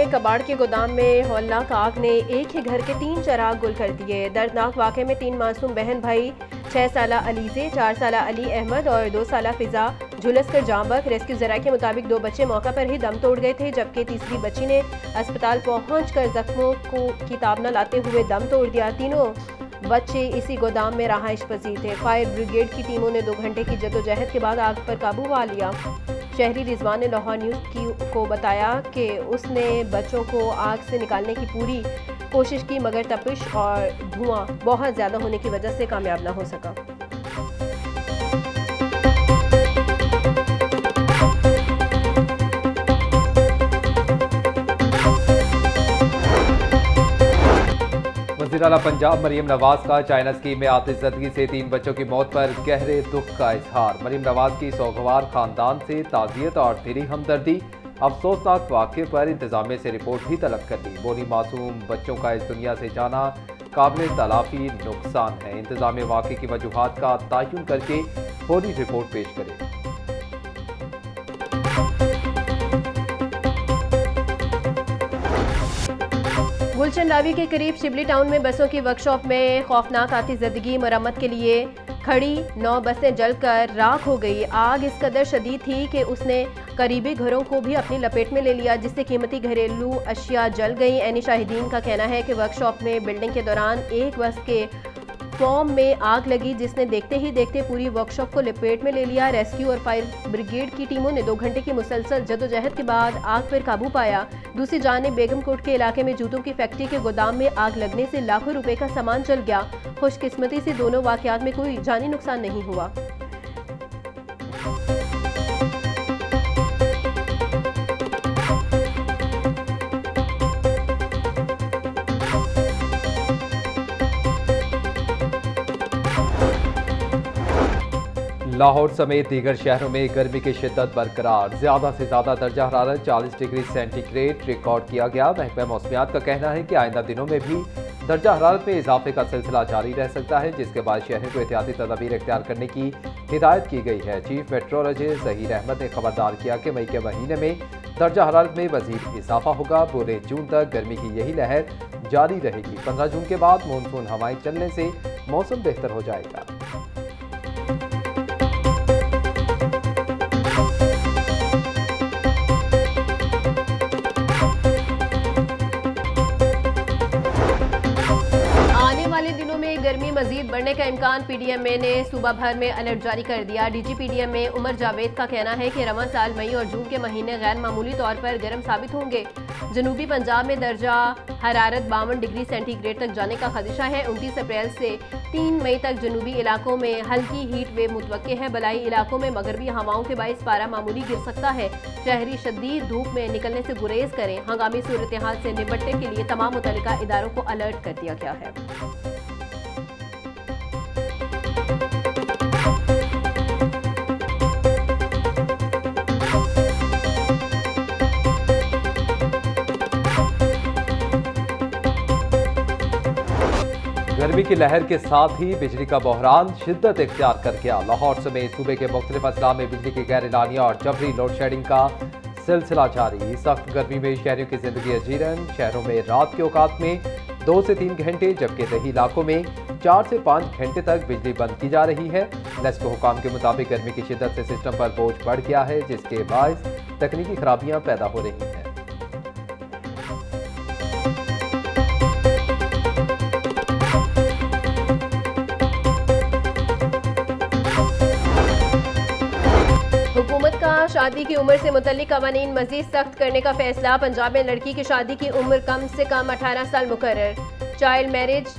में कबाड़ के गोदाम में हौलनाक आग ने एक ही घर के 3 चिराग गुल कर दिए। दर्दनाक वाक़े में 3 मासूम बहन भाई 6 साला अलीज़े, 4 साला अली अहमद और 2 साला फिजा झुलस कर जाँ बक। रेस्क्यू जराये के मुताबिक 2 बच्चे मौका पर ही दम तोड़ गए थे, जबकि तीसरी बच्ची ने अस्पताल पहुंचकर जख्मों को किताब न लाते हुए दम तोड़ दिया। तीनों बच्चे इसी गोदाम में रहाइश पजीर थे। फायर ब्रिगेड की टीमों ने 2 घंटे की जद्दोजहद के बाद आग पर काबू पा लिया। शहरी रिजवान ने लाहौर न्यूज़ को बताया कि उसने बच्चों को आग से निकालने की पूरी कोशिश की, मगर तपिश और धुआं बहुत ज़्यादा होने की वजह से कामयाब ना हो सका। वज़ीर-ए-आला पंजाब मरीम नवाज का चाइना स्कीम में आतिशज़दगी से 3 बच्चों की मौत पर गहरे दुख का इजहार। मरीम नवाज की सोगवार खानदान से ताज़ियत और दिली हमदर्दी। अफसोसनाक वाक़े पर इंतजामिया से रिपोर्ट भी तलब कर ली। बोनी मासूम बच्चों का इस दुनिया से जाना काबिल तलाफी नुकसान है। इंतजामिया वाक़े की वजूहात का तयन करके फौरी रिपोर्ट पेश करे। गुलशन रावी के करीब शिबली टाउन में बसों की वर्कशॉप में खौफनाक आतिशज़दगी। मरम्मत के लिए खड़ी 9 बसें जलकर राख हो गई। आग इस कदर शदीद थी कि उसने करीबी घरों को भी अपनी लपेट में ले लिया, जिससे कीमती घरेलू अशिया जल गई। ऐनी शाहिदीन का कहना है कि वर्कशॉप में बिल्डिंग के दौरान एक बस के फॉर्म में आग लगी, जिसने देखते ही देखते पूरी वर्कशॉप को लपेट में ले लिया। रेस्क्यू और फायर ब्रिगेड की टीमों ने 2 घंटे की मुसलसल जद्दोजहद के बाद आग पर काबू पाया। दूसरी जानिब बेगमकोट के इलाके में जूतों की फैक्ट्री के गोदाम में आग लगने से लाखों रुपए का सामान जल गया। खुशकिस्मती से दोनों वाकयात में कोई जानी नुकसान नहीं हुआ। लाहौर समेत दीगर शहरों में गर्मी की शिद्दत बरकरार। ज़्यादा से ज़्यादा दर्जा हरारत 40 डिग्री सेंटीग्रेड रिकॉर्ड किया गया। महकमा मौसमियात का कहना है कि आइंदा दिनों में भी दर्जा हरारत में इजाफे का सिलसिला जारी रह सकता है, जिसके बाद शहरों को एहतियाती तदाबीर इख्तियार करने की हिदायत की गई है। चीफ मेट्रोलॉजिस्ट ज़हीर अहमद ने खबरदार किया कि मई के महीने में दर्जा हरारत में मज़ीद इजाफा होगा। पूरे जून तक गर्मी की यही लहर जारी रहेगी। 15 जून के बाद मानसून हवाएं चलने से मौसम बेहतर हो जाएगा। गर्मी मजीद बढ़ने का इम्कान। पीडीएमए ने सूबा भर में अलर्ट जारी कर दिया। डीजी पीडीएमए उमर जावेद का कहना है कि रवां साल मई और जून के महीने गैर मामूली तौर पर गर्म साबित होंगे। जनूबी पंजाब में दर्जा हरारत 52 डिग्री सेंटीग्रेड तक जाने का खदशा है। 29 अप्रैल से 3 मई तक जनूबी इलाकों में हल्की हीट वेव मुतवक्के है। बलाई इलाकों में मगरबी हवाओं के बाइस पारा मामूली गिर सकता है। शहरी शदीद धूप में निकलने से गुरेज करें। हंगामी सूरत हाल से निपटने के लिए तमाम मुतल्लिका इदारों को अलर्ट कर दिया गया है। गर्मी की लहर के साथ ही बिजली का बहरान शिद्दत इख्तियार कर गया। लाहौर समेत सूबे के मुख्तलिफ अजला में बिजली की गैर एलानिया और जबरी लोड शेडिंग का सिलसिला जारी। सख्त गर्मी में शहरियों की जिंदगी अजीरन। शहरों में रात के औकात में 2 से 3 घंटे, जबकि दही इलाकों में 4 से 5 घंटे तक बिजली बंद की जा रही है। नेस्को हुकाम के मुताबिक गर्मी की शिद्दत से सिस्टम पर बोझ बढ़ गया है, जिसके बायस तकनीकी खराबियां पैदा हो रही हैं। हुकूमत का शादी की उम्र से मुतल्लिक कवानीन मजीद सख्त करने का फैसला। पंजाब में लड़की की शादी की उम्र कम से कम 18 साल मुकर्रर। Child marriage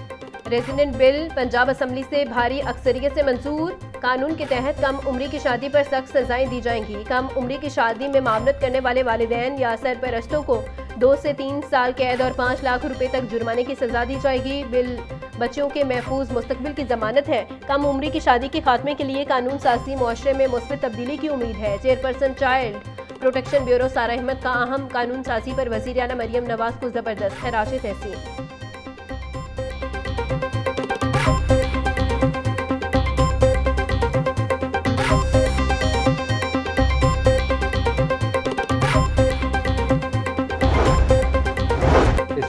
resident bill Punjab assembly से भारी अक्सरियत से मंजूर। कानून के तहत कम उम्री की शादी पर सख्त सजाएं दी जाएंगी। कम उम्री की शादी में मामलत करने वाले वालिदैन या सरपरस्तों को 2 से 3 साल कैद और 5 लाख रुपए तक जुर्माने की सजा दी जाएगी। बिल बच्चों के महफूज मुस्तकबिल की जमानत है। कम उम्री की शादी के खात्मे के लिए कानून साजी मुआशरे में मुस्बित तब्दीली की उम्मीद है। चेयरपर्सन चाइल्ड प्रोटेक्शन ब्यूरो सारा अहमद का अहम कानून साजी पर वज़ीर-ए-आला मरियम नवाज को जबरदस्त खराज तहसीन।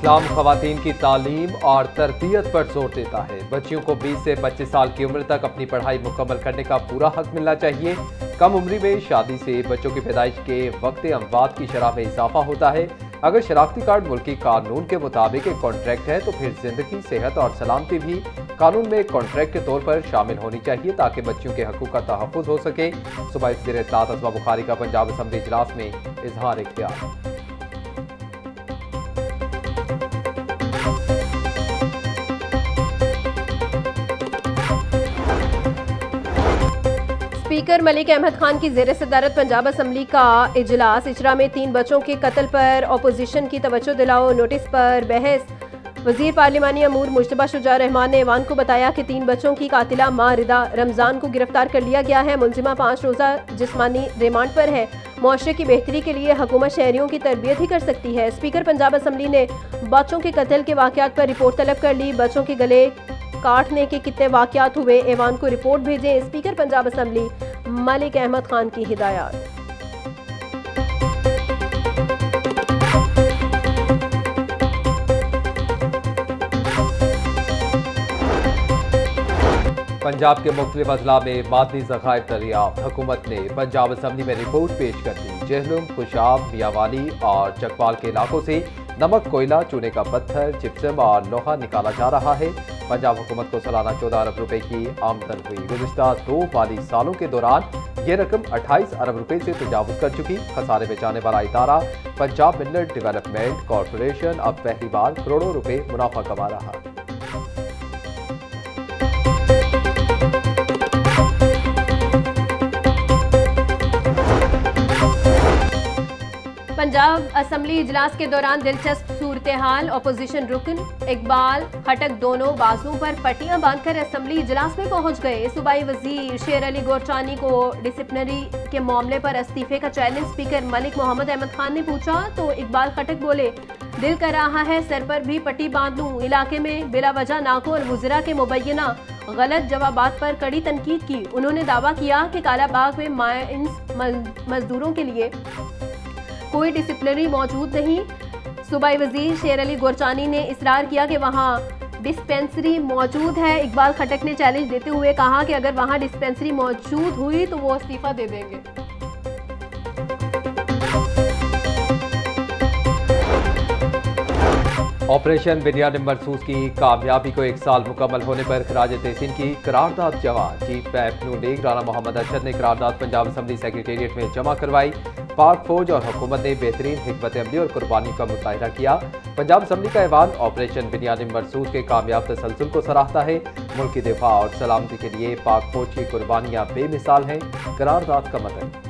इस्लाम खवातीन की तालीम और तरबियत पर जोर देता है। बच्चियों को 20 से 25 साल की उम्र तक अपनी पढ़ाई मुकम्मल करने का पूरा हक मिलना चाहिए। कम उम्री में शादी से बच्चों की पैदाइश के वक्त अमवात की शरह में इजाफा होता है। अगर शनाख्ती कार्ड मुल्की कानून के मुताबिक एक कॉन्ट्रैक्ट है तो फिर जिंदगी, सेहत और सलामती भी कानून में कॉन्ट्रैक्ट के तौर पर शामिल होनी चाहिए ताकि बच्चियों के हकूक़ का तहफ़्फ़ुज़ हो सके। सूबाई वज़ीर इत्तलात असमा बुखारी का पंजाब असम्बली इजलास में इजहार इख्तियार। स्पीकर मलिक अहमद खान की ज़ेर सदारत पंजाब असम्बली का इजलास। इजरा में 3 बच्चों के कत्ल पर अपोजिशन की तवज्जो दिलाओ नोटिस पर बहस। वजीर पार्लिमानी अमूर मुश्तबा शुजा रहमान ने ऐवान को बताया कि 3 बच्चों की कातिला मां रिदा रमजान को गिरफ्तार कर लिया गया है। मुलजिमा 5 रोज़ा जिस्मानी रिमांड पर है। मुआशरे की बेहतरी के लिए हुकूमत शहरियों की तरबियत ही कर सकती है। स्पीकर पंजाब असम्बली ने बच्चों के कत्ल के वाक़यात पर रिपोर्ट तलब कर ली। बच्चों के गले काटने के कितने वाक़यात हुए, ऐवान को रिपोर्ट भेजें। स्पीकर पंजाब असम्बली मलिक अहमद खान की हिदायत। पंजाब के मुख्तलिफ अजला में मादनी ज़खायर दरियाफ्त। हुकूमत ने पंजाब असम्बली में रिपोर्ट पेश कर दी। जहलुम, खुशाब, मियांवाली और चकवाल के इलाकों से नमक, कोयला, चूने का पत्थर, जिप्सम और लोहा निकाला जा रहा है। पंजाब हुकूमत को सालाना 14 अरब रुपए की आमदन हुई। गुज़िश्ता 2 माली सालों के दौरान ये रकम 28 अरब रुपए से तजावुज़ कर चुकी। खसारे में जाने वाला इदारा पंजाब मिनरल डेवलपमेंट कॉरपोरेशन अब पहली बार करोड़ों रुपए मुनाफा कमा रहा है। पंजाब असम्बली इजलास के दौरान दिलचस्प सूरत हाल। अपोजिशन रुकन इकबाल खटक दोनों बाजुओं पर पट्टियां बांधकर असम्बली इजलास में पहुंच गए। सूबाई वजीर शेर अली गोरचानी को डिसिप्लिनरी के मामले पर इस्तीफे का चैलेंज स्पीकर मलिक मोहम्मद अहमद खान ने पूछा तो इकबाल खटक बोले, दिल कर रहा है सर पर भी पट्टी बांध लूं। इलाके में बिला वजह नाको और वज़रा के मुबैना गलत जवाबात पर कड़ी तनकीद की। उन्होंने दावा किया कि कालाबाग में माइंस मजदूरों के लिए कोई डिसिप्लिनरी मौजूद नहीं। सूबाई वजीर शेर अली गोरचानी ने इसरार किया कि वहाँ डिस्पेंसरी मौजूद है। इकबाल खटक ने चैलेंज देते हुए कहा कि अगर वहाँ डिस्पेंसरी मौजूद हुई तो वो इस्तीफा दे देंगे। ऑपरेशन बिनियान मरसूस की कामयाबी को 1 साल मुकम्मल होने पर खराज तहसीन की करारदाद जमा। चीफ पैप नून लीग राना मोहम्मद अरशद ने करारदाद पंजाब असम्बली सेक्रेटेरिएट में जमा करवाई। पाक फौज और हुकूमत ने बेहतरीन हिकमत अमली और कुर्बानी का मुजाहिरा किया। पंजाब असम्बली का ऐवान ऑपरेशन बिनियान मरसूस के कामयाब तसलसल को सराहता है। मुल्क की दिफा और सलामती के लिए पाक फौज की कुर्बानियां बेमिसाल हैं। करारदाद का मतलब